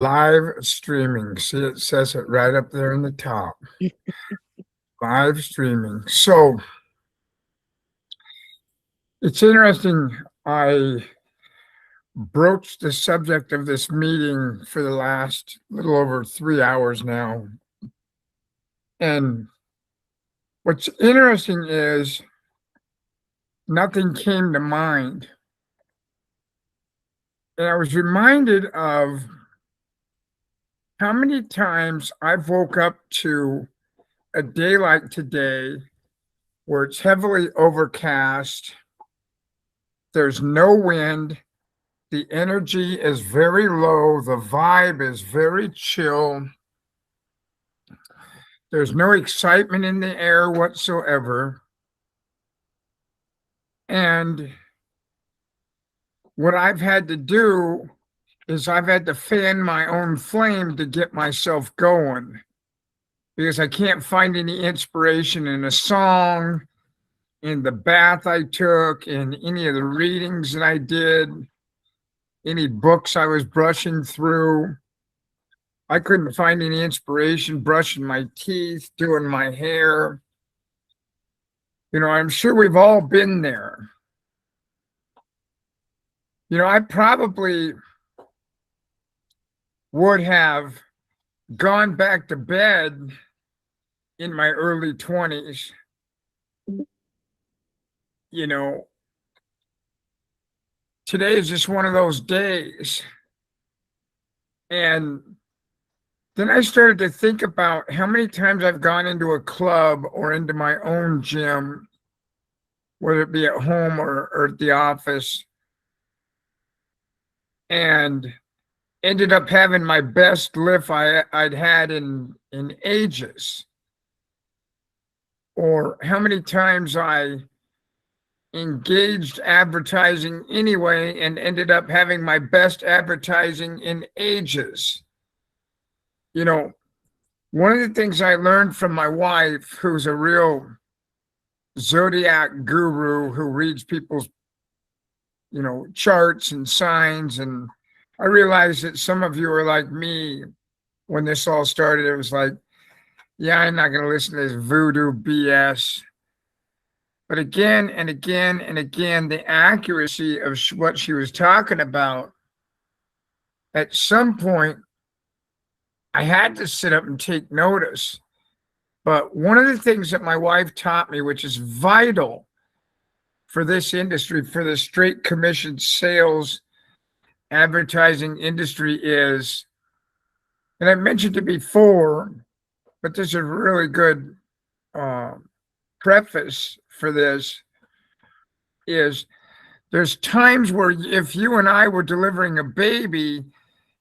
Live streaming. See, it says it right up there in the top. Live streaming. So it's interesting. I broached the subject of this meeting for the last little over 3 hours now. And what's interesting is nothing came to mind. And I was reminded of how many times I've woke up to a day like today where it's heavily overcast, there's no wind, the energy is very low, the vibe is very chill, there's no excitement in the air whatsoever. And what I've had to do is I've had to fan my own flame to get myself going because I can't find any inspiration in a song, in the bath I took, in any of the readings that I did, any books I was brushing through. I couldn't find any inspiration brushing my teeth, doing my hair. I'm sure we've all been there. I probably would have gone back to bed in my early 20s. Today is just one of those days. And then I started to think about how many times I've gone into a club or into my own gym, whether it be at home or at the office, and ended up having my best lift I'd had in ages. Or how many times I engaged advertising anyway and ended up having my best advertising in ages. One of the things I learned from my wife, who's a real zodiac guru who reads people's, charts and signs. And I realized that some of you are like me when this all started. It was like, yeah, I'm not going to listen to this voodoo BS. But again and again and again, the accuracy of what she was talking about, at some point, I had to sit up and take notice. But one of the things that my wife taught me, which is vital for this industry, for the straight commission sales advertising industry, is, and I mentioned it before, but this is a really good preface for this, is there's times where if you and I were delivering a baby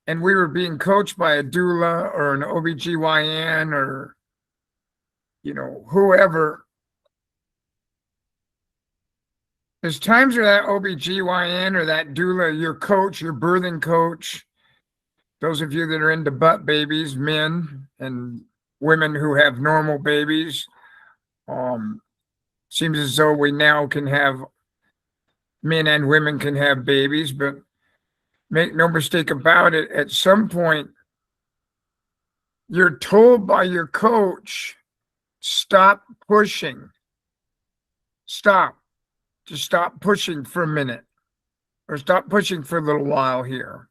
and we were being coached by a doula or an OBGYN or, whoever, there's times where that OBGYN or that doula, your coach, your birthing coach, those of you that are into butt babies, men and women who have normal babies, seems as though we now can have, men and women can have babies, but make no mistake about it, at some point, you're told by your coach, stop pushing. Stop. Just stop pushing for a minute, or stop pushing for a little while here.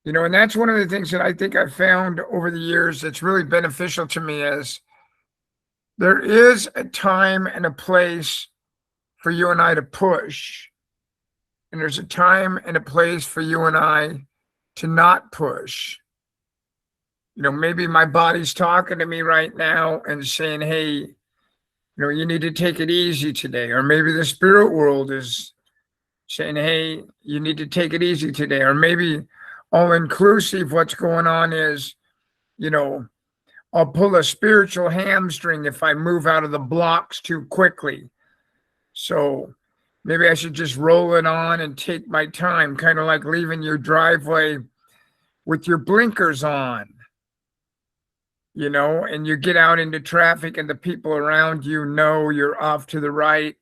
And that's one of the things that I think I've found over the years that's really beneficial to me, is there is a time and a place for you and I to push. And there's a time and a place for you and I to not push. Maybe my body's talking to me right now and saying, hey, you need to take it easy today. Or maybe the spirit world is saying, hey, you need to take it easy today. Or maybe all inclusive, what's going on is, I'll pull a spiritual hamstring if I move out of the blocks too quickly. So maybe I should just roll it on and take my time, kind of like leaving your driveway with your blinkers on, and you get out into traffic and the people around you know you're off to the right.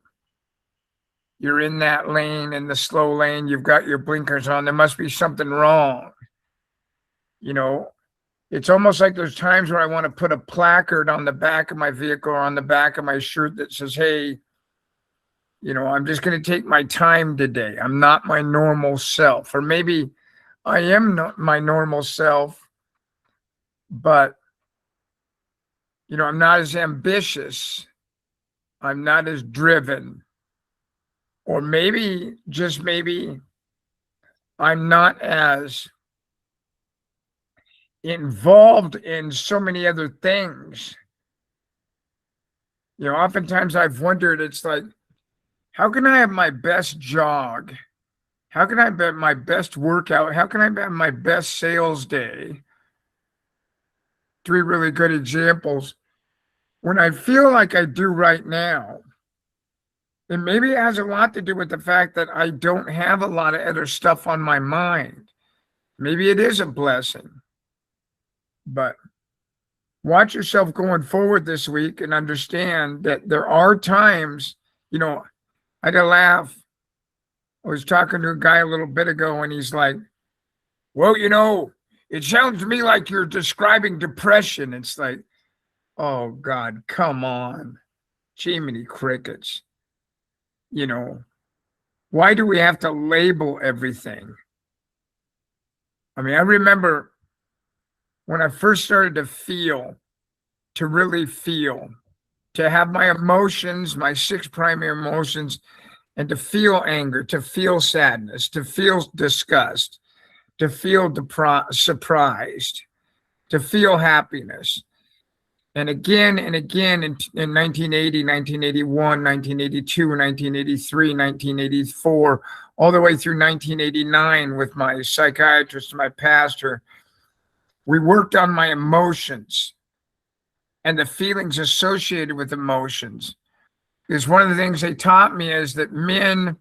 You're in that lane, in the slow lane, you've got your blinkers on. There must be something wrong. You know, it's almost like there's times where I want to put a placard on the back of my vehicle or on the back of my shirt that says, hey, I'm just going to take my time today. I'm not my normal self. Or maybe I am not my normal self, but, I'm not as ambitious. I'm not as driven. Or maybe, just maybe, I'm not as involved in so many other things. Oftentimes I've wondered, it's like, how can I have my best jog? How can I have my best workout? How can I have my best sales day? Three really good examples. When I feel like I do right now, and maybe it has a lot to do with the fact that I don't have a lot of other stuff on my mind. Maybe it is a blessing. But watch yourself going forward this week and understand that there are times, I had to laugh. I was talking to a guy a little bit ago and he's like, well, it sounds to me like you're describing depression. It's like, oh God, come on. Jiminy crickets. Why do we have to label everything? I mean, I remember when I first started to really feel, to have my emotions, my 6 primary emotions, and to feel anger, to feel sadness, to feel disgust, to feel surprised, to feel happiness. And again in 1980, 1981, 1982, 1983, 1984, all the way through 1989 with my psychiatrist, my pastor, we worked on my emotions and the feelings associated with emotions. Because one of the things they taught me is that men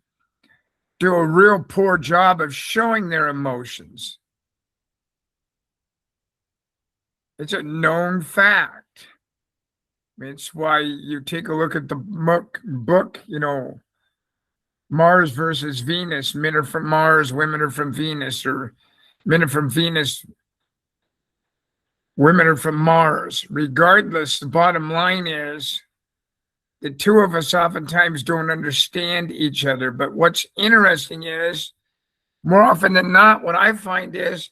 do a real poor job of showing their emotions. It's a known fact. It's why you take a look at the book, Mars versus Venus. Men are from Mars, women are from Venus, or men are from Venus, women are from Mars. Regardless, the bottom line is the two of us oftentimes don't understand each other. But what's interesting is, more often than not, what I find is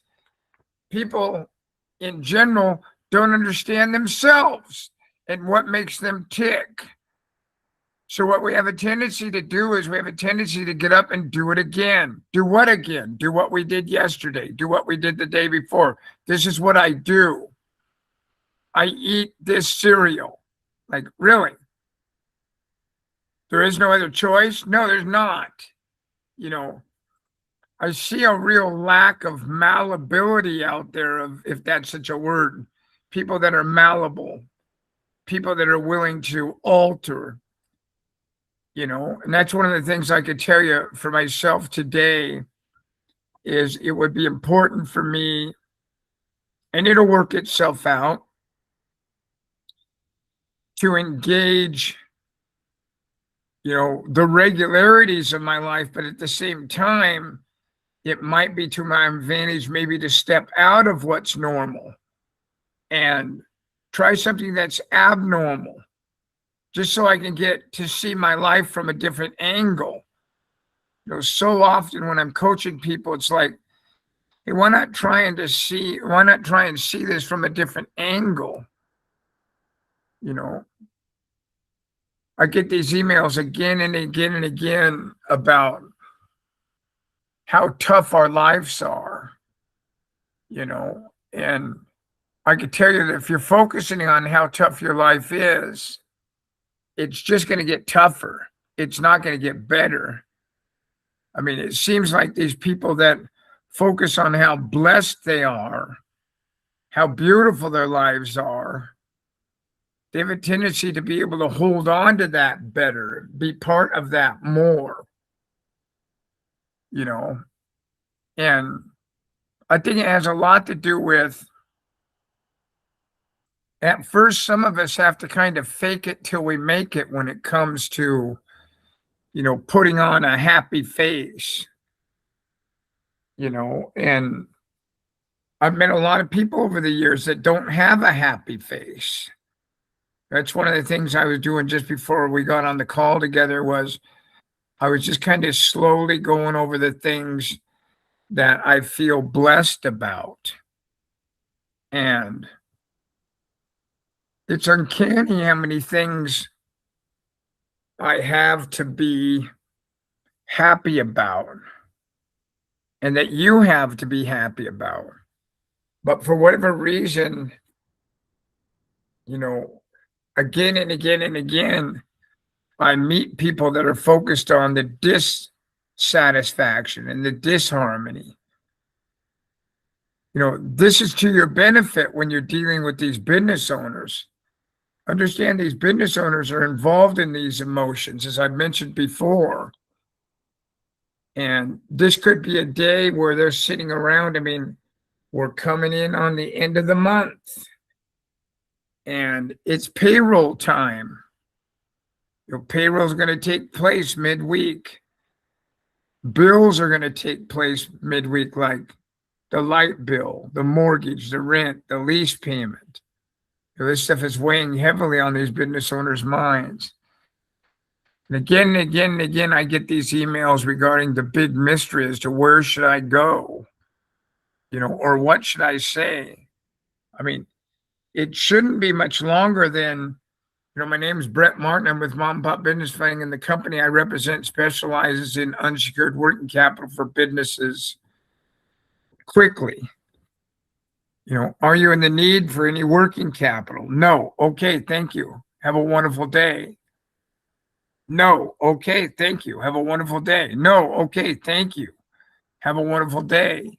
people in general don't understand themselves and what makes them tick. So what we have a tendency to do is we have a tendency to get up and do it again. Do what again? Do what we did yesterday. Do what we did the day before. This is what I do. I eat this cereal. Like, really? There is no other choice? No, there's not. I see a real lack of malleability out there, if that's such a word. People that are malleable. People that are willing to alter. And that's one of the things I could tell you for myself today is it would be important for me, and it'll work itself out, to engage, the regularities of my life, but at the same time, it might be to my advantage maybe to step out of what's normal and try something that's abnormal, just so I can get to see my life from a different angle. So often when I'm coaching people, it's like, hey, why not try and see this from a different angle? I get these emails again and again and again about how tough our lives are, and I could tell you that if you're focusing on how tough your life is, it's just going to get tougher. It's not going to get better. I mean, it seems like these people that focus on how blessed they are, how beautiful their lives are, they have a tendency to be able to hold on to that better, be part of that more, and I think it has a lot to do with, at first, some of us have to kind of fake it till we make it when it comes to, putting on a happy face, and I've met a lot of people over the years that don't have a happy face. That's one of the things I was doing just before we got on the call together was I was just kind of slowly going over the things that I feel blessed about. And it's uncanny how many things I have to be happy about and that you have to be happy about. But for whatever reason, again and again and again, I meet people that are focused on the dissatisfaction and the disharmony. This is to your benefit when you're dealing with these business owners. Understand these business owners are involved in these emotions, as I've mentioned before. And this could be a day where they're sitting around. I mean, we're coming in on the end of the month and it's payroll time. Payroll is going to take place midweek. Bills are going to take place midweek, like the light bill, the mortgage, the rent, the lease payment. This stuff is weighing heavily on these business owners' minds. And again, I get these emails regarding the big mystery as to where should I go, or what should I say? I mean, it shouldn't be much longer than, my name is Brett Martin. I'm with Mom and Pop Business Funding, and the company I represent specializes in unsecured working capital for businesses quickly. Are you in the need for any working capital? No. Okay, thank you. Have a wonderful day. No. Okay, thank you. Have a wonderful day. No. Okay, thank you. Have a wonderful day.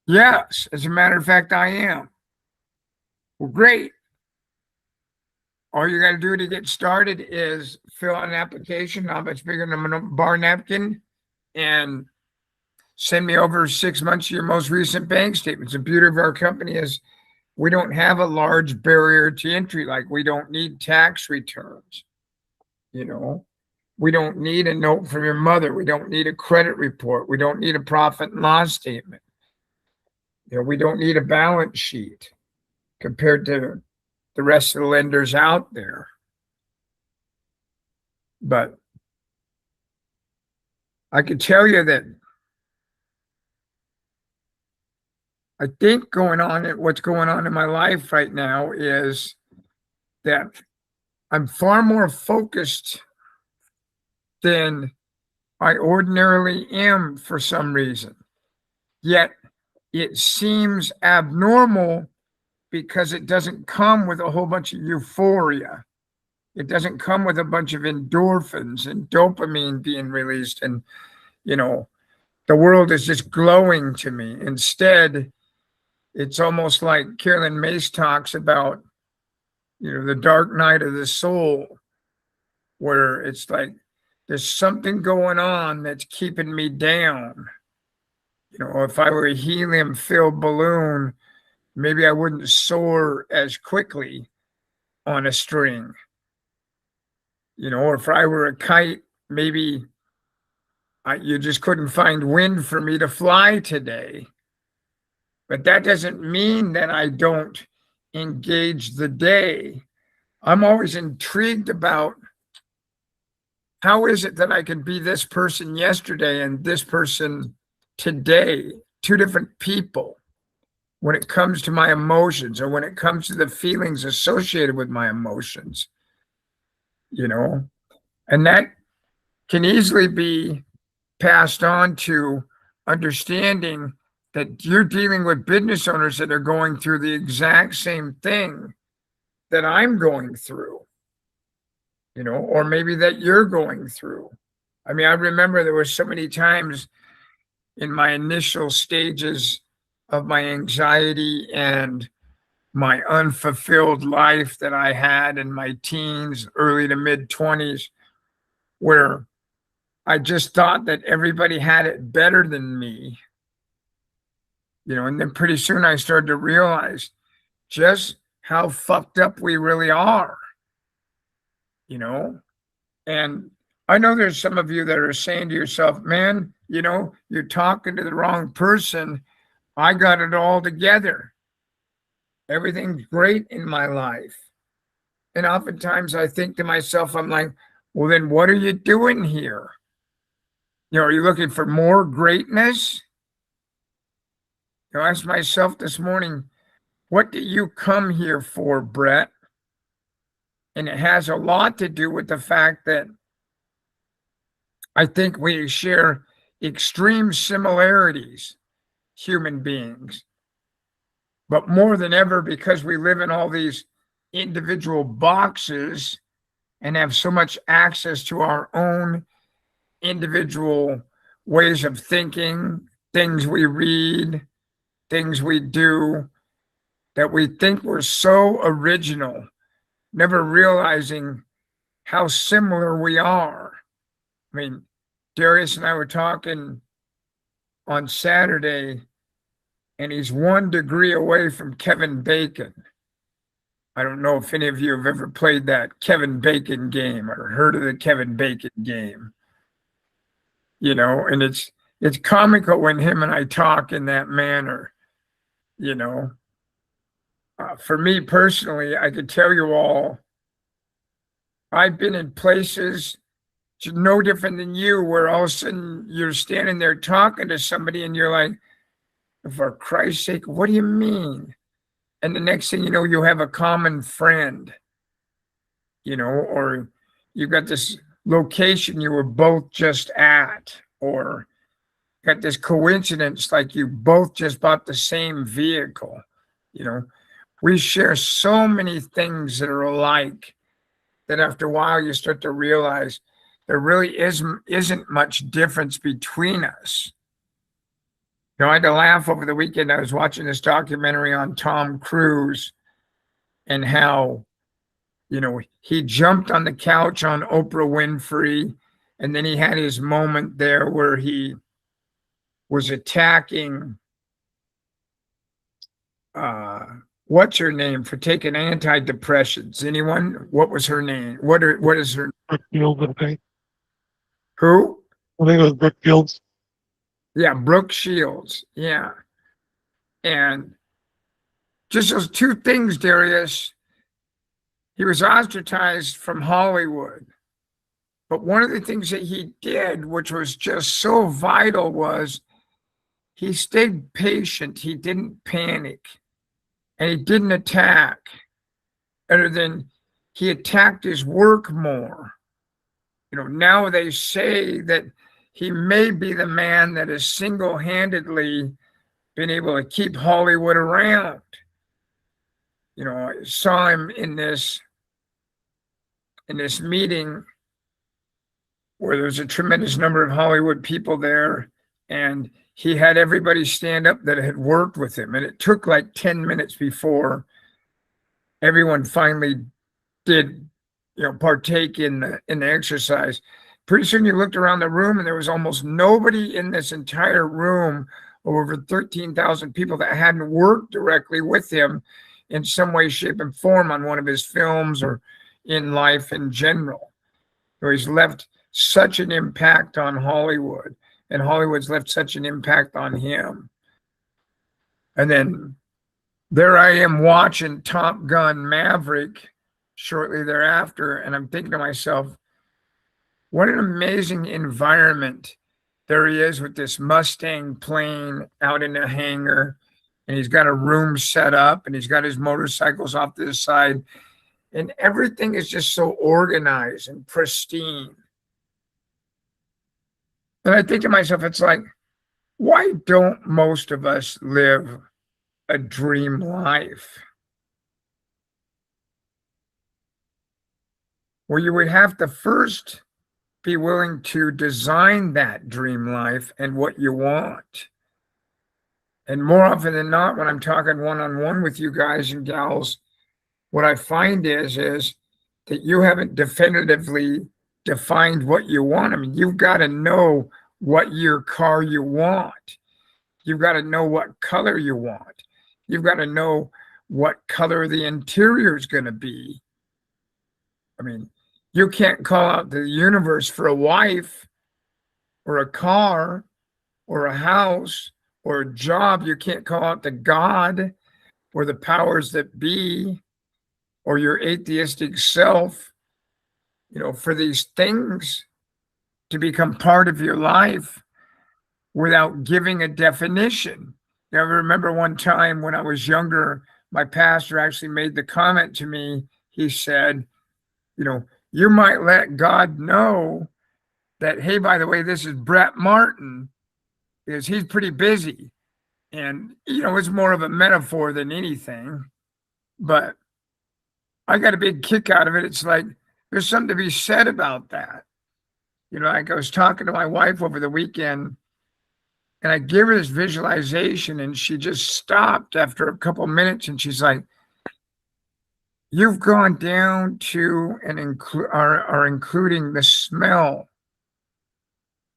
Yes, as a matter of fact, I am. Well, great. All you got to do to get started is fill out an application, not much bigger than a bar napkin, and send me over 6 months of your most recent bank statements. The beauty of our company is we don't have a large barrier to entry. Like, we don't need tax returns. We don't need a note from your mother. We don't need a credit report. We don't need a profit and loss statement. We don't need a balance sheet compared to the rest of the lenders out there. But I can tell you that I think what's going on in my life right now is that I'm far more focused than I ordinarily am for some reason. Yet it seems abnormal because it doesn't come with a whole bunch of euphoria. It doesn't come with a bunch of endorphins and dopamine being released. And, the world is just glowing to me. Instead, it's almost like Carolyn Mace talks about, the dark night of the soul, where it's like there's something going on that's keeping me down. If I were a helium-filled balloon, maybe I wouldn't soar as quickly on a string. Or if I were a kite, maybe you just couldn't find wind for me to fly today. But that doesn't mean that I don't engage the day. I'm always intrigued about how is it that I can be this person yesterday and this person today, two different people, when it comes to my emotions or when it comes to the feelings associated with my emotions, and that can easily be passed on to understanding that you're dealing with business owners that are going through the exact same thing that I'm going through, or maybe that you're going through. I mean, I remember there were so many times in my initial stages of my anxiety and my unfulfilled life that I had in my teens, early to mid 20s, where I just thought that everybody had it better than me. And then pretty soon I started to realize just how fucked up we really are, and I know there's some of you that are saying to yourself, man, you're talking to the wrong person. I got it all together. Everything's great in my life. And oftentimes I think to myself, I'm like, well, then what are you doing here? Are you looking for more greatness? I asked myself this morning, what do you come here for, Brett? And it has a lot to do with the fact that I think we share extreme similarities, human beings. But more than ever, because we live in all these individual boxes and have so much access to our own individual ways of thinking, things we read, things we do, that we think we're so original, never realizing how similar we are. I mean, Darius and I were talking on Saturday, and he's 1 degree away from Kevin Bacon. I don't know if any of you have ever played that Kevin Bacon game or heard of the Kevin Bacon game. And it's comical when him and I talk in that manner. For me personally, I could tell you all, I've been in places no different than you, where all of a sudden you're standing there talking to somebody and you're like, for Christ's sake, what do you mean? And the next thing you know, you have a common friend, or you've got this location you were both just at, or got this coincidence like you both just bought the same vehicle. We share so many things that are alike that after a while you start to realize there really isn't much difference between us. I had to laugh over the weekend. I was watching this documentary on Tom Cruise and how, he jumped on the couch on Oprah Winfrey, and then he had his moment there where he was attacking, what's her name, for taking antidepressants? Anyone? What was her name? What is her? Brooke Shields, I think. Who? I think it was Brooke Shields. Yeah, Brooke Shields. Yeah. And just those two things, Darius. He was ostracized from Hollywood. But one of the things that he did, which was just so vital, was he stayed patient. He didn't panic. And he didn't attack. Other than he attacked his work more. Now they say that he may be the man that has single-handedly been able to keep Hollywood around. I saw him in this meeting where there's a tremendous number of Hollywood people there, and he had everybody stand up that had worked with him. And it took like 10 minutes before everyone finally did, partake in the exercise. Pretty soon you looked around the room and there was almost nobody in this entire room, over 13,000 people, that hadn't worked directly with him in some way, shape, and form on one of his films or in life in general. He's left such an impact on Hollywood, and Hollywood's left such an impact on him. And then there I am watching Top Gun Maverick shortly thereafter, and I'm thinking to myself, what an amazing environment there he is with this Mustang plane out in a hangar, and he's got a room set up, and he's got his motorcycles off to the side, and everything is just so organized and pristine. And I think to myself, it's like, why don't most of us live a dream life? Well, you would have to first be willing to design that dream life and what you want. And more often than not, when I'm talking one-on-one with you guys and gals, what I find is that you haven't definitively defined what you want. I mean, you've got to know what your car you want. You've got to know what color you want. You've got to know what color the interior is going to be. I mean, you can't call out to the universe for a wife or a car or a house or a job, you can't call out to God or the powers that be or your atheistic self, for these things to become part of your life without giving a definition. I remember one time when I was younger, my pastor actually made the comment to me. He said, you might let God know that, hey, by the way, this is Brett Martin, because he's pretty busy. And, it's more of a metaphor than anything. But I got a big kick out of it. It's like, there's something to be said about that. Like I was talking to my wife over the weekend, and I gave her this visualization, and she just stopped after a couple minutes, and she's like, you've gone down to and are including the smell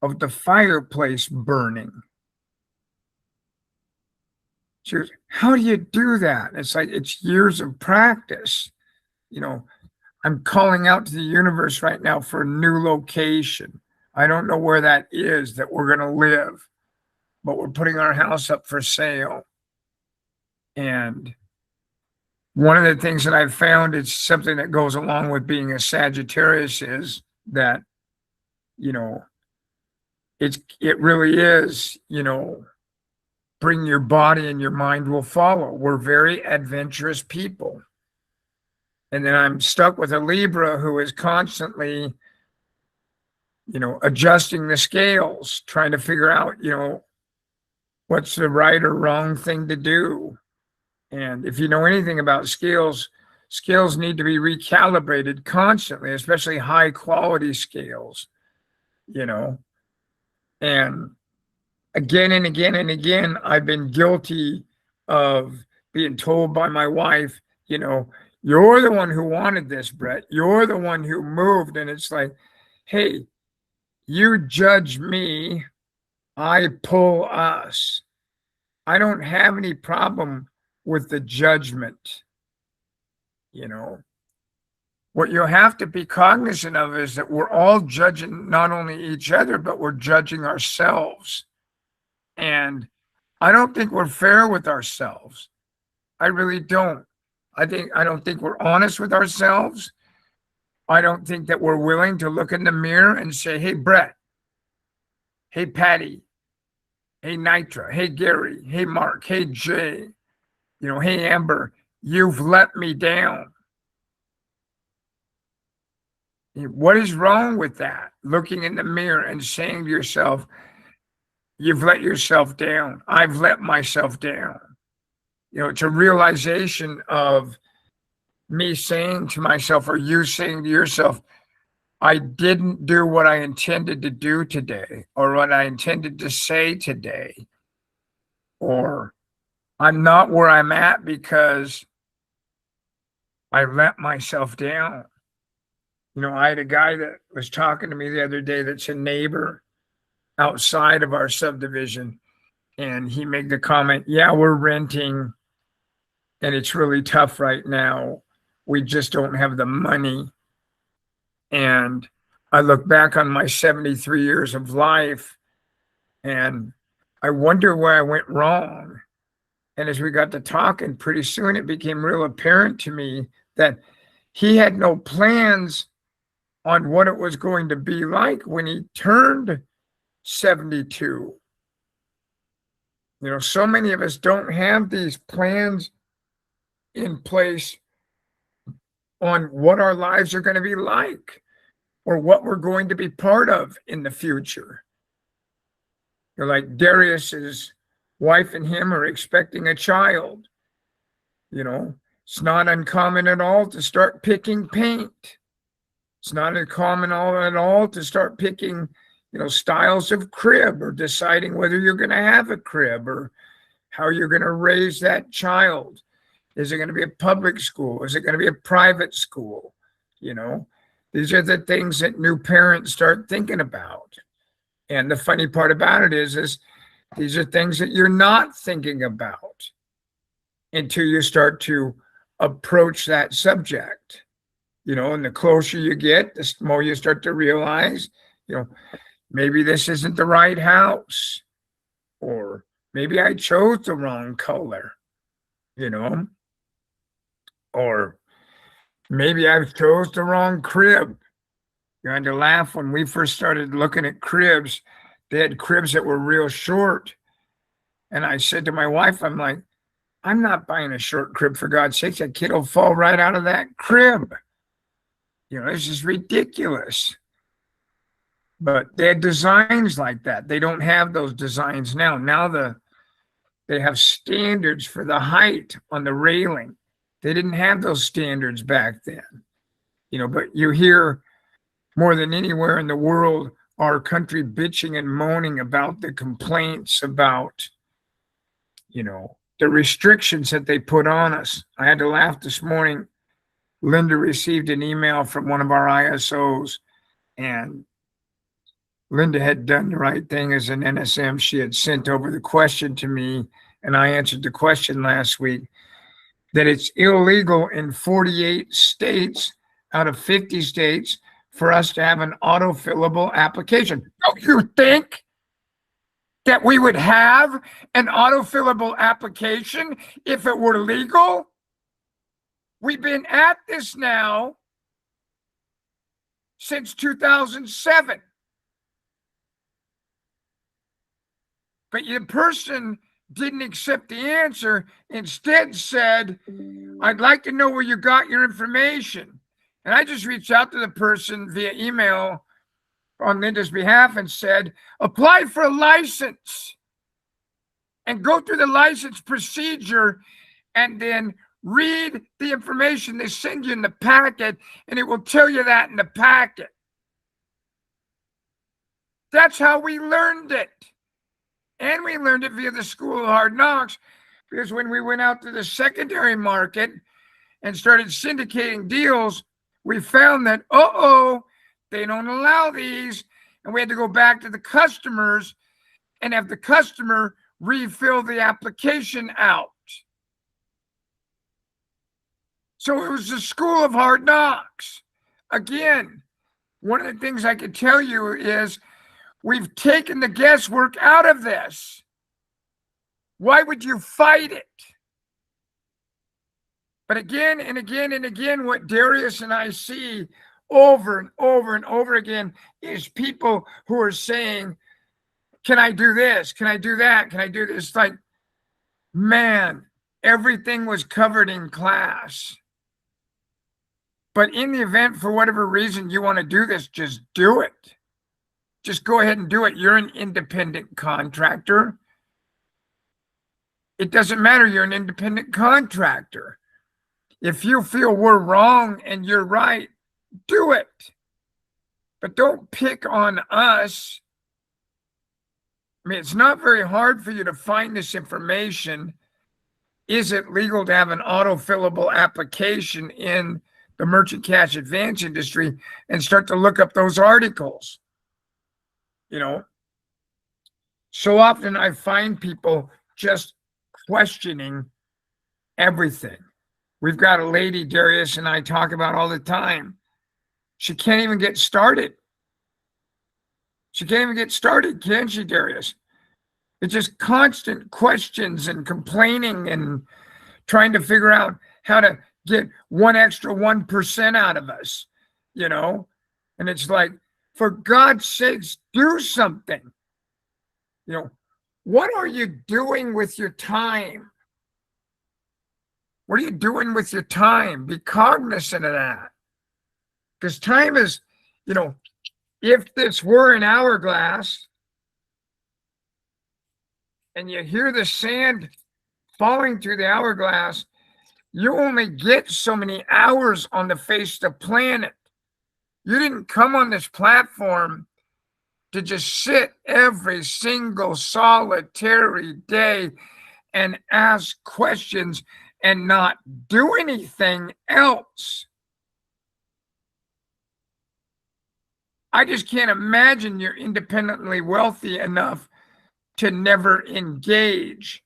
of the fireplace burning. She goes, how do you do that? It's like, it's years of practice. I'm calling out to the universe right now for a new location. I don't know where that is that we're going to live, but we're putting our house up for sale. And one of the things that I've found, it's something that goes along with being a Sagittarius, is that, it really is, bring your body and your mind will follow. We're very adventurous people. And then I'm stuck with a Libra who is constantly, adjusting the scales, trying to figure out, what's the right or wrong thing to do. And if you know anything about scales need to be recalibrated constantly, especially high quality scales, and again and again and again, I've been guilty of being told by my wife, you're the one who wanted this, Brett. You're the one who moved. And it's like, hey, you judge me, I pull us. I don't have any problem with the judgment. What you have to be cognizant of is that we're all judging not only each other, but we're judging ourselves. And I don't think we're fair with ourselves. I really don't. I don't think we're honest with ourselves. I don't think that we're willing to look in the mirror and say, hey, Brett, hey, Patty, hey, Nitra, hey, Gary, hey, Mark, hey, Jay, hey, Amber, you've let me down. What is wrong with that? Looking in the mirror and saying to yourself, you've let yourself down. I've let myself down. It's a realization of me saying to myself, or you saying to yourself, I didn't do what I intended to do today, or what I intended to say today, or I'm not where I'm at because I let myself down. I had a guy that was talking to me the other day that's a neighbor outside of our subdivision, and he made the comment, yeah, we're renting and it's really tough right now. We just don't have the money. And I look back on my 73 years of life and I wonder where I went wrong. And as we got to talking, pretty soon it became real apparent to me that he had no plans on what it was going to be like when he turned 72. So many of us don't have these plans in place on what our lives are going to be like or what we're going to be part of in the future. Like Darius's wife and him are expecting a child. It's not uncommon at all to start picking paint. It's not uncommon at all to start picking, styles of crib, or deciding whether you're going to have a crib or how you're going to raise that child. Is it going to be a public school? Is it going to be a private school? These are the things that new parents start thinking about. And the funny part about it is these are things that you're not thinking about until you start to approach that subject. And the closer you get, the more you start to realize, maybe this isn't the right house, or Maybe I chose the wrong color, you know, or maybe I chose the wrong crib. You had to laugh when we first started looking at cribs. They had cribs that were real short. And I said to my wife, I'm like, I'm not buying a short crib for God's sakes. That kid will fall right out of that crib. You know, this is ridiculous. But they had designs like that. They don't have those designs now. They have standards for the height on the railing. They didn't have those standards back then. You know, but you hear more than anywhere in the world our country bitching and moaning about the complaints about, you know, the restrictions that they put on us. I had to laugh this morning. Linda received an email from one of our ISOs, and Linda had done the right thing as an NSM. She had sent over the question to me, and I answered the question last week that it's illegal in 48 states out of 50 states for us to have an autofillable application. Don't you think that we would have an autofillable application if it were legal? We've been at this now since 2007. But the person didn't accept the answer, instead said, I'd like to know where you got your information. And I just reached out to the person via email on Linda's behalf and said, apply for a license and go through the license procedure and then read the information they send you in the packet, and it will tell you that in the packet. That's how we learned it. And we learned it via the School of Hard Knocks, because when we went out to the secondary market and started syndicating deals, we found that, they don't allow these. And we had to go back to the customers and have the customer refill the application out. So it was the School of Hard Knocks. Again, one of the things I could tell you is we've taken the guesswork out of this. Why would you fight it? But again and again and again, what Darius and I see over and over and over again is people who are saying, can I do this? Can I do that? Can I do this? It's like, man, everything was covered in class. But in the event, for whatever reason, you want to do this, just do it. Just go ahead and do it. You're an independent contractor. It doesn't matter. You're an independent contractor. If you feel we're wrong and you're right, do it. But don't pick on us. I mean, it's not very hard for you to find this information. Is it legal to have an autofillable application in the merchant cash advance industry, and start to look up those articles? You know, so often I find people just questioning everything. We've got a lady, Darius and I talk about all the time. She can't even get started. She can't even get started, can she, Darius? It's just constant questions and complaining and trying to figure out how to get one extra 1% out of us, you know? And it's like, for God's sakes, do something. You know, what are you doing with your time? What are you doing with your time? Be cognizant of that. Because time is, you know, if this were an hourglass and you hear the sand falling through the hourglass, you only get so many hours on the face of the planet. You didn't come on this platform to just sit every single solitary day and ask questions and not do anything else. I just can't imagine you're independently wealthy enough to never engage,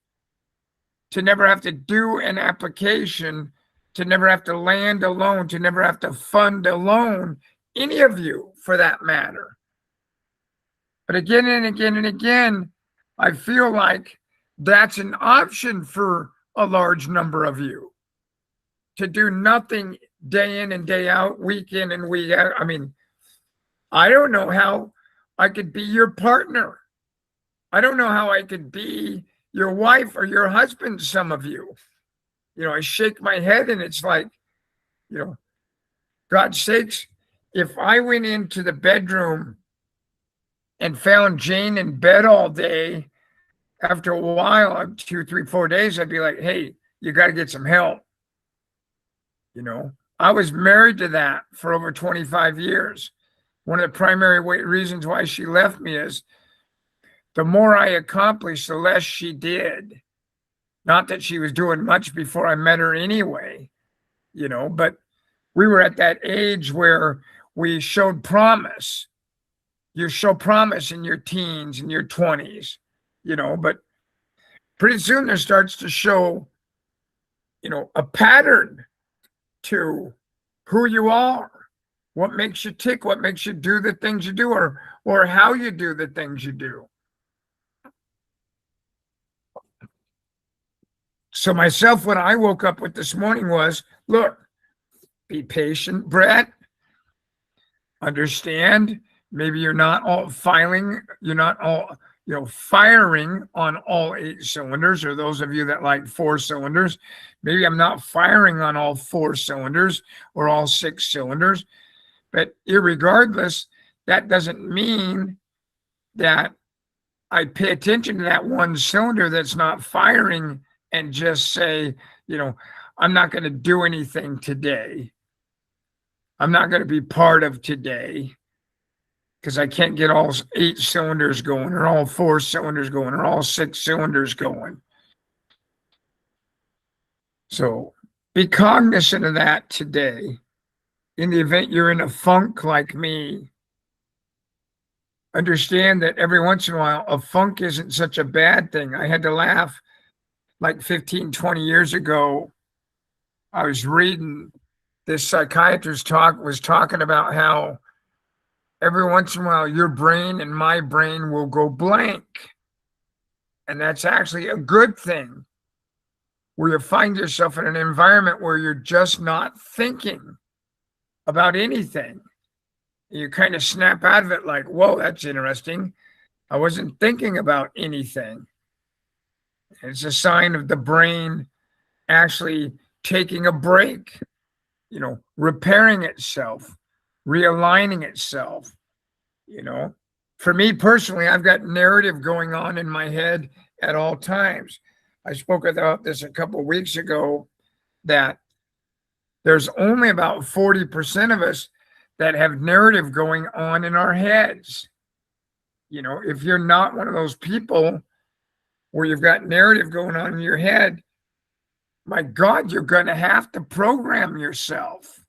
to never have to do an application, to never have to land a loan, to never have to fund a loan, any of you for that matter. But again and again and again, I feel like that's an option for a large number of you to do nothing day in and day out, week in and week out. I mean, I don't know how I could be your partner. I don't know how I could be your wife or your husband, some of you. You know, I shake my head and it's like, you know, God's sakes, if I went into the bedroom and found Jane in bed all day, after a while, 2, 3, 4 days, I'd be like, hey, you got to get some help. You know, I was married to that for over 25 years. One of the primary reasons why she left me is the more I accomplished, the less she did. Not that she was doing much before I met her anyway, you know, but we were at that age where we showed promise. You show promise in your teens and your 20s, you know, but pretty soon there starts to show, you know, a pattern to who you are, what makes you tick, what makes you do the things you do, or how you do the things you do. So myself, what I woke up with this morning was, look, be patient, Brett. Understand, maybe you're not all firing on all 8 cylinders, or those of you that like 4 cylinders. Maybe I'm not firing on all 4 cylinders or all 6 cylinders, but irregardless, that doesn't mean that I pay attention to that one cylinder that's not firing and just say, you know, I'm not going to do anything today. I'm not going to be part of today because I can't get all 8 cylinders going, or all 4 cylinders going, or all 6 cylinders going. So be cognizant of that today. In the event you're in a funk like me, understand that every once in a while, a funk isn't such a bad thing. I had to laugh like 15, 20 years ago. I was reading this psychiatrist was talking about how every once in a while your brain and my brain will go blank. And that's actually a good thing, where you find yourself in an environment where you're just not thinking about anything. You kind of snap out of it like, whoa, that's interesting. I wasn't thinking about anything. It's a sign of the brain actually taking a break, you know, repairing itself, realigning itself. You know, for me personally, I've got narrative going on in my head at all times. I spoke about this a couple of weeks ago, that there's only about 40% of us that have narrative going on in our heads. You know, if you're not one of those people where you've got narrative going on in your head, my God, you're going to have to program yourself,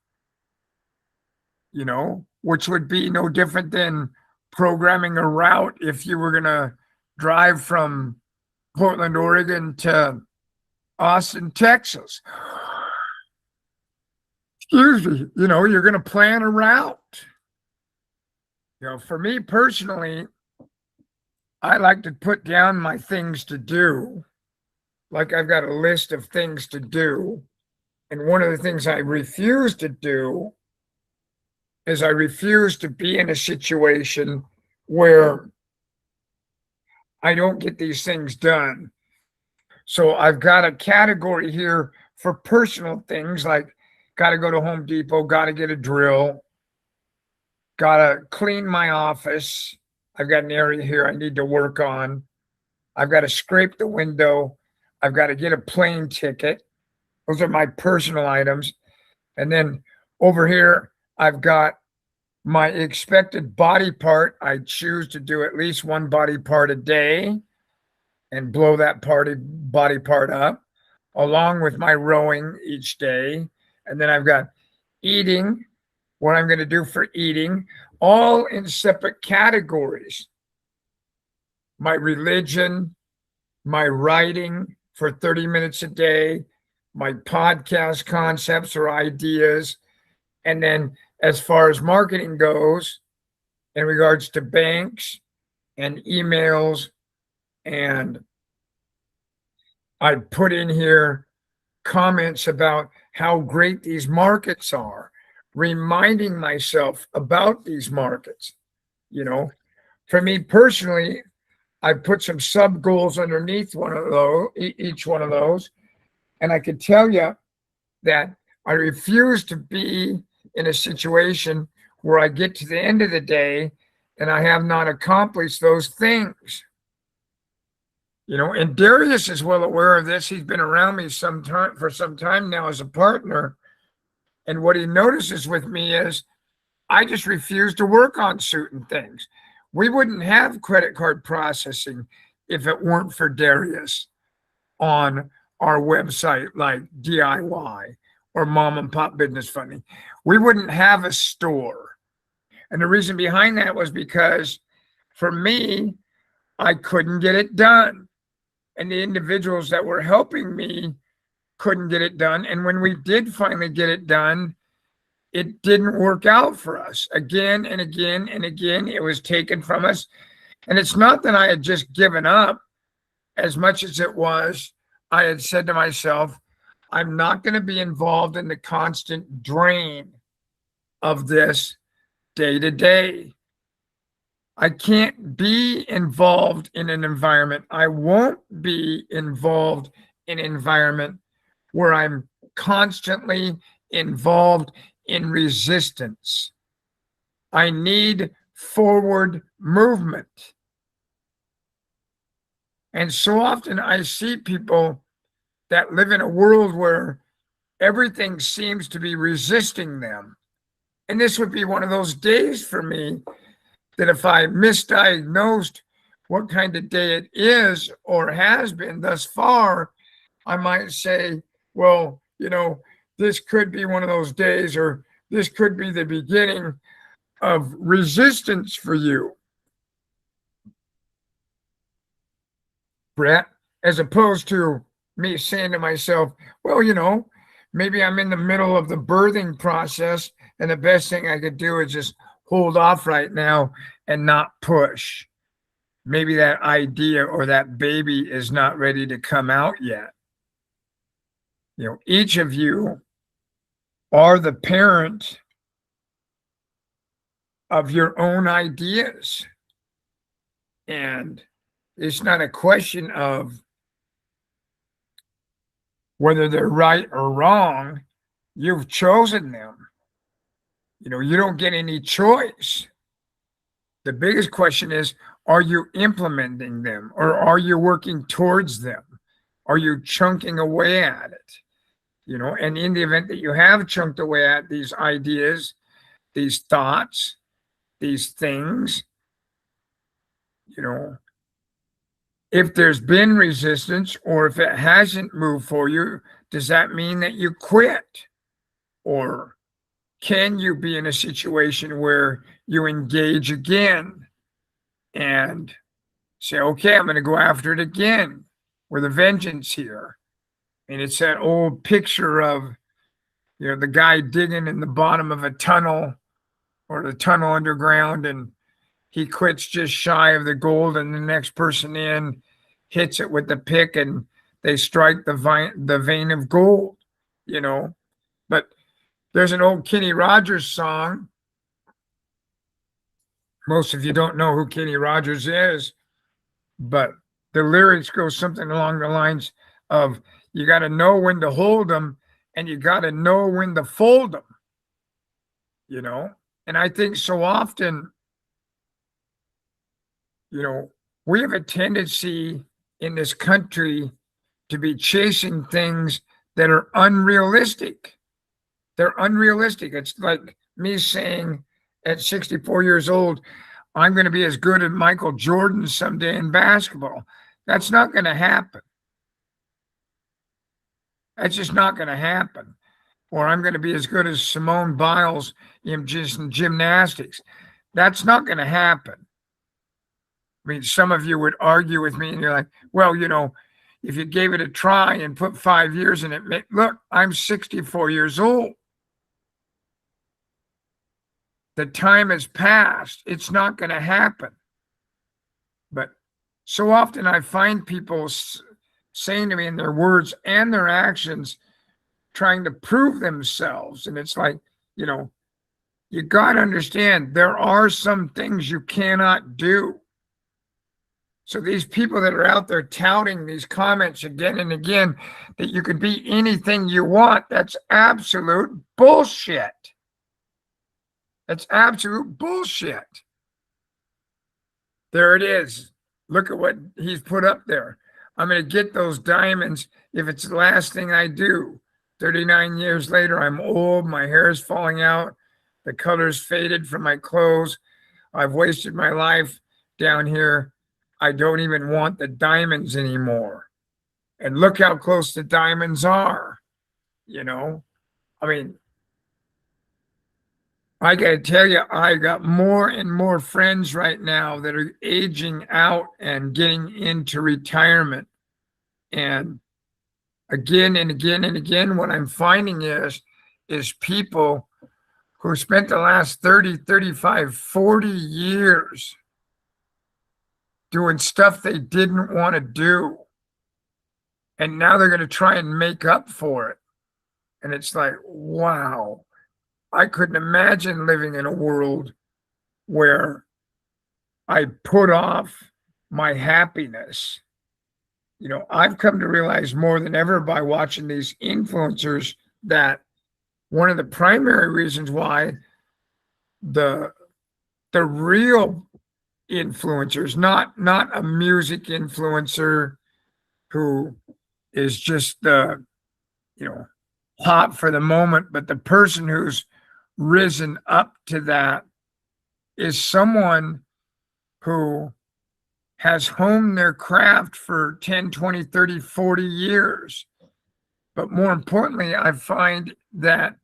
you know, which would be no different than programming a route if you were going to drive from Portland, Oregon to Austin, Texas. Excuse me, you know, you're going to plan a route. You know, for me personally, I like to put down my things to do. Like I've got a list of things to do. And one of the things I refuse to do is I refuse to be in a situation where I don't get these things done. So I've got a category here for personal things, like got to go to Home Depot, got to get a drill, got to clean my office. I've got an area here I need to work on. I've got to scrape the window. I've got to get a plane ticket. Those are my personal items. And then over here, I've got my expected body part. I choose to do at least one body part a day and blow that body part up, along with my rowing each day. And then I've got eating, what I'm going to do for eating, all in separate categories. My religion, my writing for 30 minutes a day, my podcast concepts or ideas. And then as far as marketing goes, in regards to banks and emails and I put in here comments about how great these markets are, reminding myself about these markets. You know, for me personally, I put some sub goals underneath one of those, each one of those. And I could tell you that I refuse to be in a situation where I get to the end of the day and I have not accomplished those things. You know, and Darius is well aware of this. He's been around me for some time now as a partner. And what he notices with me is I just refuse to work on certain things. We wouldn't have credit card processing if it weren't for Darius on our website, like DIY or Mom and Pop Business Funding. We wouldn't have a store. And the reason behind that was because for me, I couldn't get it done. And the individuals that were helping me couldn't get it done. And when we did finally get it done, it didn't work out for us. Again and again and again, it was taken from us. And it's not that I had just given up as much as it was, I had said to myself, I'm not going to be involved in the constant drain of this day to day. I can't be involved in an environment. I won't be involved in an environment where I'm constantly involved in resistance. I need forward movement. And so often I see people that live in a world where everything seems to be resisting them. And this would be one of those days for me that if I misdiagnosed what kind of day it is or has been thus far, I might say, well, you know, this could be one of those days, or this could be the beginning of resistance for you, Brett, as opposed to me saying to myself, well, you know, maybe I'm in the middle of the birthing process and the best thing I could do is just hold off right now and not push. Maybe that idea or that baby is not ready to come out yet. You know, each of you are the parent of your own ideas. And it's not a question of whether they're right or wrong. You've chosen them. You know, you don't get any choice. The biggest question is, are you implementing them, or are you working towards them? Are you chunking away at it? You know, and in the event that you have chunked away at these ideas, these thoughts, these things, you know, if there's been resistance or if it hasn't moved for you, does that mean that you quit? Or can you be in a situation where you engage again and say, okay, I'm going to go after it again with a vengeance here? And it's that old picture of, you know, the guy digging in the bottom of a tunnel or the tunnel underground, and he quits just shy of the gold, and the next person in hits it with the pick and they strike the vein of gold, you know. But there's an old Kenny Rogers song. Most of you don't know who Kenny Rogers is, but the lyrics go something along the lines of, you got to know when to hold them and you got to know when to fold them, you know. And I think so often, you know, we have a tendency in this country to be chasing things that are unrealistic. They're unrealistic. It's like me saying at 64 years old, I'm going to be as good as Michael Jordan someday in basketball. That's not going to happen. That's just not going to happen. Or I'm going to be as good as Simone Biles in just gymnastics. That's not going to happen. I mean, some of you would argue with me and you're like, well, you know, if you gave it a try and put 5 years in it, look, I'm 64 years old. The time has passed. It's not going to happen. But so often I find people saying to me in their words and their actions, trying to prove themselves. And it's like, you know, you got to understand there are some things you cannot do. So these people that are out there touting these comments again and again that you could be anything you want, that's absolute bullshit. That's absolute bullshit. There it is. Look at what he's put up there. I'm going to get those diamonds if it's the last thing I do. 39 years later, I'm old. My hair is falling out. The color's faded from my clothes. I've wasted my life down here. I don't even want the diamonds anymore. And look how close the diamonds are. You know, I mean, I got to tell you, I got more and more friends right now that are aging out and getting into retirement. And again and again and again, what I'm finding is people who spent the last 30, 35, 40 years doing stuff they didn't want to do. And now they're going to try and make up for it. And it's like, wow. I couldn't imagine living in a world where I put off my happiness. You know, I've come to realize more than ever by watching these influencers that one of the primary reasons why the real influencers, not a music influencer who is just the, you know, hot for the moment, but the person who's risen up to that is someone who has honed their craft for 10, 20, 30, 40 years. But more importantly, I find that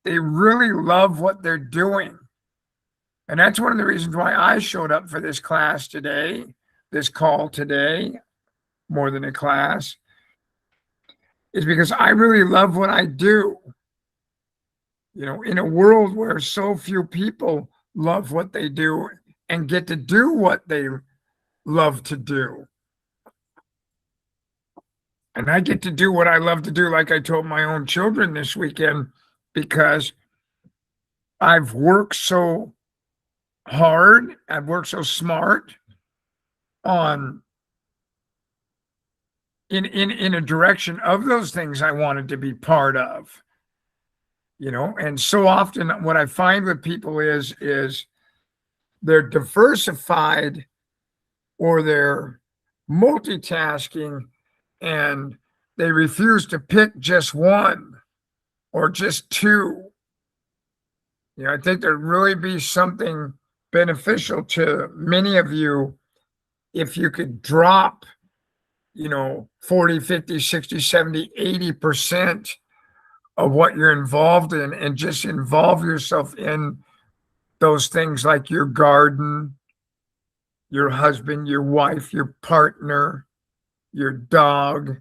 they really love what they're doing. And that's one of the reasons why I showed up for this class today, this call today, more than a class, is because I really love what I do. You know, in a world where so few people love what they do and get to do what they love to do. And I get to do what I love to do, like I told my own children this weekend, because I've worked so hard, I've worked so smart on in a direction of those things I wanted to be part of. You know, and so often what I find with people is they're diversified or they're multitasking and they refuse to pick just one or just two. You know, I think there'd really be something beneficial to many of you if you could drop, you know, 40, 50, 60, 70, 80% of what you're involved in and just involve yourself in those things like your garden, your husband, your wife, your partner, your dog,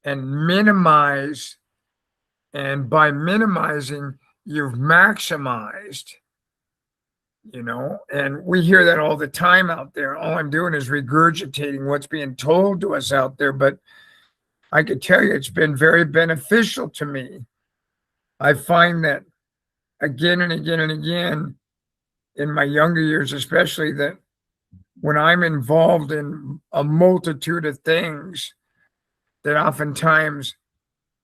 and minimize. And by minimizing, you've maximized, you know, and we hear that all the time out there. All I'm doing is regurgitating what's being told to us out there. But I can tell you, it's been very beneficial to me. I find that again and again and again, in my younger years especially, that when I'm involved in a multitude of things, that oftentimes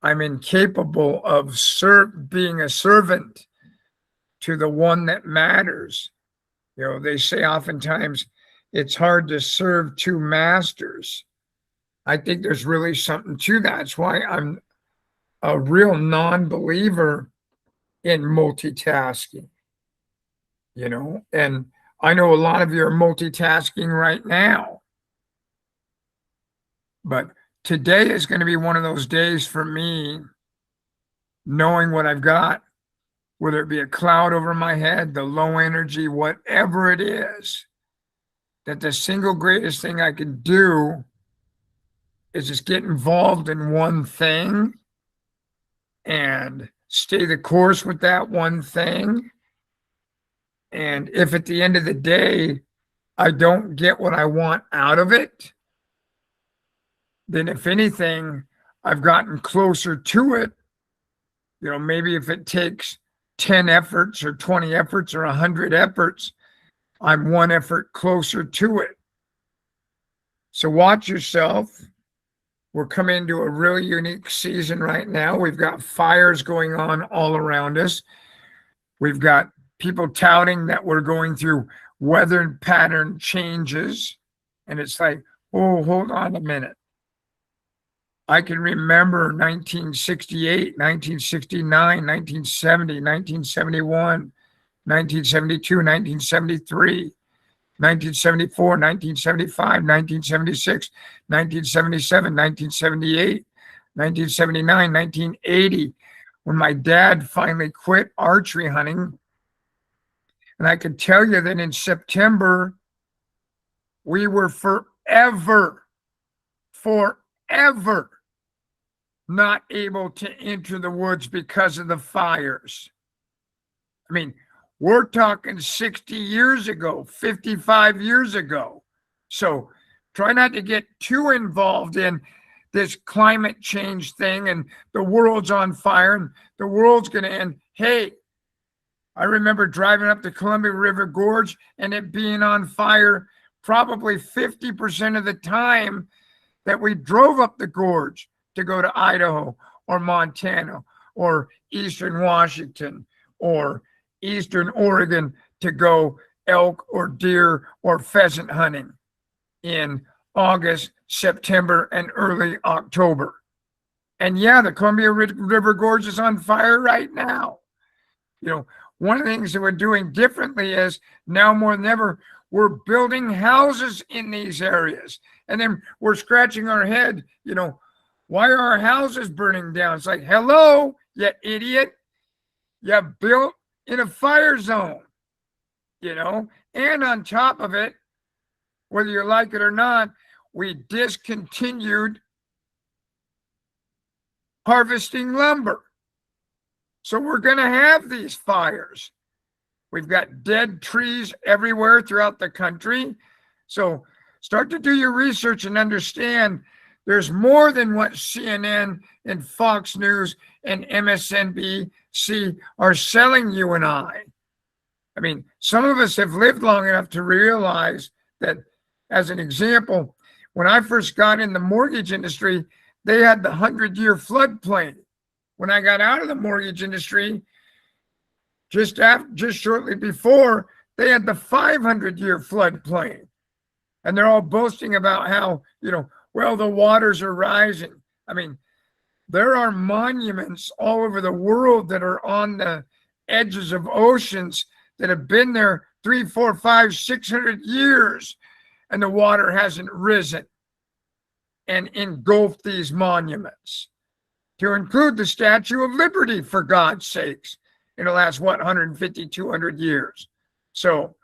I'm incapable of being a servant to the one that matters. You know, they say oftentimes it's hard to serve two masters. I think there's really something to that. That's why I'm a real non-believer in multitasking, you know, and I know a lot of you are multitasking right now, but today is going to be one of those days for me, knowing what I've got, whether it be a cloud over my head, the low energy, whatever it is, that the single greatest thing I can do is just get involved in one thing and stay the course with that one thing. And if at the end of the day, I don't get what I want out of it, then if anything, I've gotten closer to it. You know, maybe if it takes 10 efforts or 20 efforts or 100 efforts, I'm one effort closer to it. So watch yourself. We're coming into a really unique season right now. We've got fires going on all around us. We've got people touting that we're going through weather pattern changes. And it's like, oh, hold on a minute. I can remember 1968, 1969, 1970, 1971, 1972, 1973, 1974, 1975, 1976, 1977, 1978, 1979, 1980, when my dad finally quit archery hunting. And I can tell you that in September, we were forever not able to enter the woods because of the fires. I mean, we're talking 60 years ago, 55 years ago. So try not to get too involved in this climate change thing and the world's on fire and the world's going to end. Hey, I remember driving up the Columbia River Gorge and it being on fire probably 50% of the time that we drove up the gorge to go to Idaho or Montana or Eastern Washington or Eastern Oregon to go elk or deer or pheasant hunting in August, September, and early October. And yeah, the Columbia River Gorge is on fire right now. You know, one of the things that we're doing differently is now more than ever, we're building houses in these areas. And then we're scratching our head, you know, why are our houses burning down? It's like, hello, you idiot. You built in a fire zone, you know, and on top of it, whether you like it or not, we discontinued harvesting lumber. So we're going to have these fires. We've got dead trees everywhere throughout the country. So start to do your research and understand there's more than what CNN and Fox News and MSNBC are selling you and I. I mean, some of us have lived long enough to realize that, as an example, when I first got in the mortgage industry, they had the 100-year floodplain. When I got out of the mortgage industry, just shortly before, they had the 500-year floodplain. And they're all boasting about how, you know, well, the waters are rising. I mean, there are monuments all over the world that are on the edges of oceans that have been there 300, 400, 500, 600 years, and the water hasn't risen and engulfed these monuments, to include the Statue of Liberty, for God's sakes, in the last, 150, 200 years. So,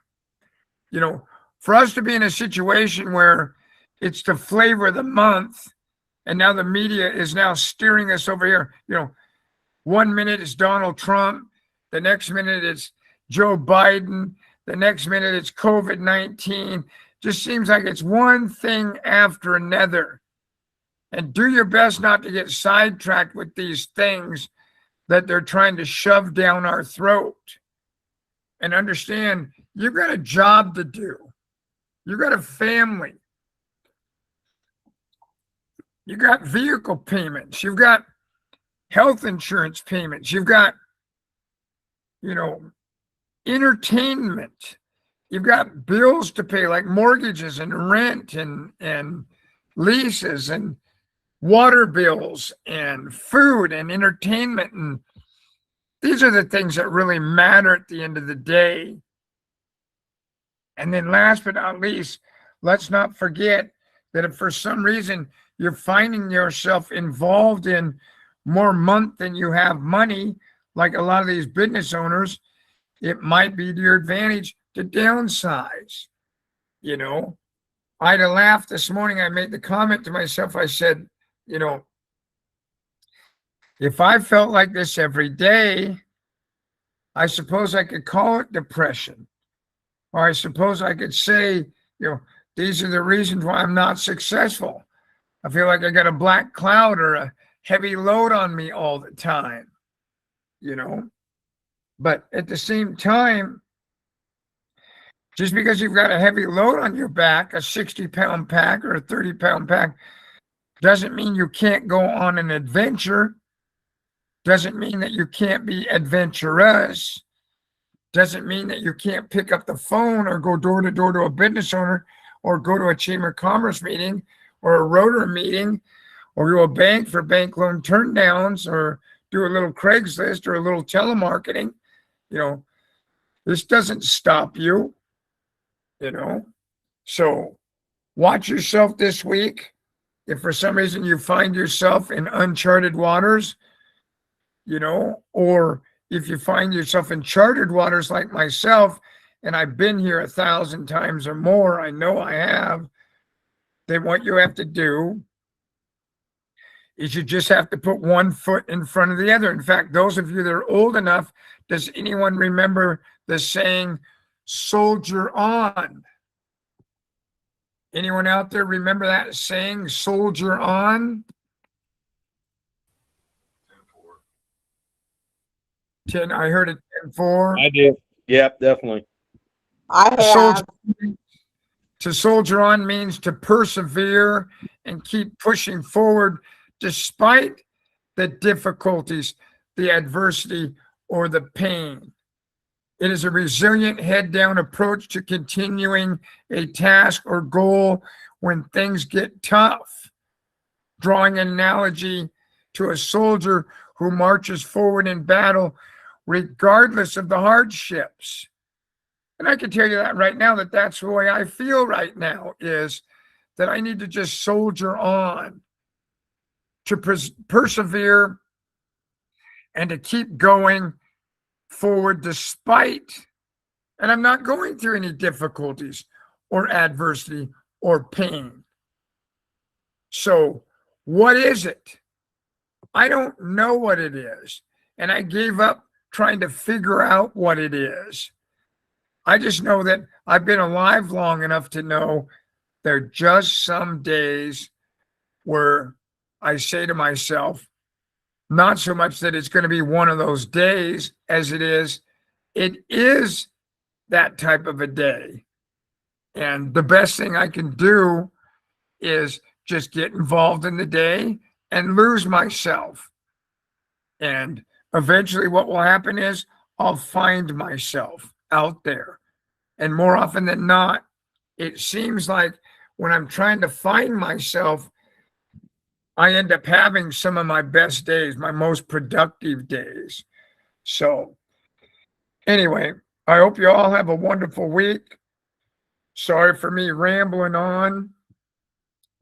you know, for us to be in a situation where it's the flavor of the month, and now the media is now steering us over here, you know, 1 minute it's Donald Trump, the next minute it's Joe Biden, the next minute it's COVID-19. Just seems like it's one thing after another. And do your best not to get sidetracked with these things that they're trying to shove down our throat. And understand, you've got a job to do. You've got a family. You got vehicle payments. You've got health insurance payments. You've got, you know, entertainment. You've got bills to pay, like mortgages and rent and leases and water bills and food and entertainment. And these are the things that really matter at the end of the day. And then last but not least, let's not forget that if for some reason you're finding yourself involved in more month than you have money, like a lot of these business owners, it might be to your advantage to downsize. You know, I had a laugh this morning. I made the comment to myself. I said, you know, if I felt like this every day, I suppose I could call it depression. Or I suppose I could say, you know, these are the reasons why I'm not successful. I feel like I got a black cloud or a heavy load on me all the time, you know? But at the same time, just because you've got a heavy load on your back, a 60-pound pack or a 30-pound pack, doesn't mean you can't go on an adventure. Doesn't mean that you can't be adventurous. Doesn't mean that you can't pick up the phone or go door to door to a business owner or go to a Chamber of Commerce meeting or a Rotary meeting or go to a bank for bank loan turndowns or do a little Craigslist or a little telemarketing. You know, this doesn't stop you, you know. So watch yourself this week. If for some reason you find yourself in uncharted waters, you know, or if you find yourself in charted waters like myself, and I've been here 1,000 times or more, I know I have, then what you have to do is you just have to put one foot in front of the other. In fact, those of you that are old enough, does anyone remember the saying, soldier on? Anyone out there remember that saying, soldier on? 10, I heard it 10-4. I did. Yep, definitely. I have. To soldier on means to persevere and keep pushing forward despite the difficulties, the adversity, or the pain. It is a resilient head-down approach to continuing a task or goal when things get tough. Drawing an analogy to a soldier who marches forward in battle regardless of the hardships. And I can tell you that right now, that's the way I feel right now, is that I need to just soldier on, to persevere and to keep going forward despite, and I'm not going through any difficulties or adversity or pain. So what is it? I don't know what it is. And I gave up trying to figure out what it is. I just know that I've been alive long enough to know there are just some days where I say to myself, not so much that it's going to be one of those days as it is that type of a day. And the best thing I can do is just get involved in the day and lose myself. And eventually what will happen is I'll find myself out there. And more often than not, it seems like when I'm trying to find myself, I end up having some of my best days, my most productive days. So anyway, I hope you all have a wonderful week. Sorry for me rambling on.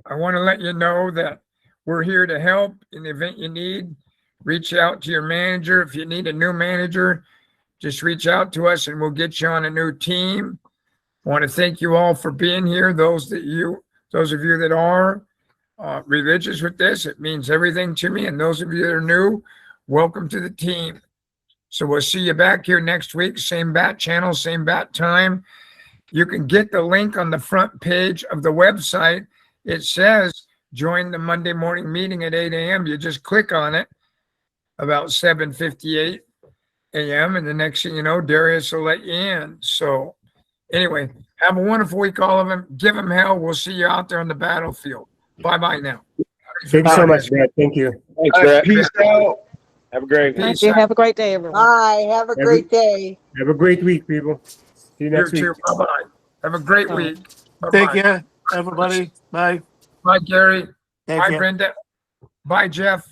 I want to let you know that we're here to help in the event you need. Reach out to your manager. If you need a new manager, just reach out to us and we'll get you on a new team. I want to thank you all for being here. Those of you that are religious with this, it means everything to me. And those of you that are new, welcome to the team. So we'll see you back here next week. Same bat channel, same bat time. You can get the link on the front page of the website. It says join the Monday morning meeting at 8 a.m. You just click on it about 7:58 a.m. And the next thing you know, Darius will let you in. So anyway, have a wonderful week, all of them. Give them hell. We'll see you out there on the battlefield. Bye-bye now. Thanks so much, Brad. Thank you. Thanks, Brett. Peace out. Have a great week. Thank you. Have a great day, everyone. Bye. Have a great day. Have a great week, people. See you You next week. too. Bye-bye. Have a great Bye. week. Bye-bye. Take care, everybody. Bye. Bye, Gary. Take Bye, care. Brenda. Bye, Jeff.